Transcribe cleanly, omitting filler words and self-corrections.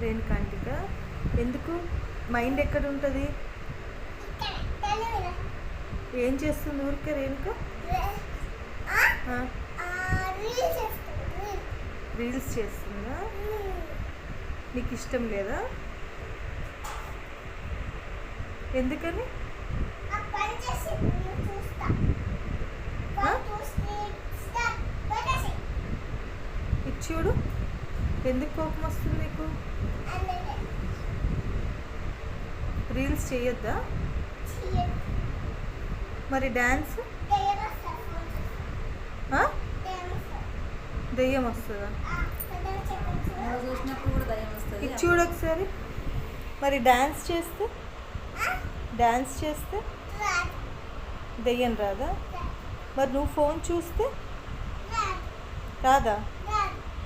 రేణుకాంటిక ఎందుకు మైండ్ ఎక్కడ ఉంటుంది? ఏం చేస్తుంది ఊరికే రేణుక? రీల్స్ చేస్తుందా? నీకు ఇష్టం లేదా? ఎందుకని? ఇచ్చుడు ఎందుకు కోపం వస్తుంది నీకు? రీల్స్ చేయొద్దా? మరి డ్యాన్స్ దెయ్యం వస్తుందా? ఇచ్చుడు ఒకసారి. మరి డ్యాన్స్ చేస్తే దెయ్యం రాదా? మరి నువ్వు ఫోన్ చూస్తే రాదా?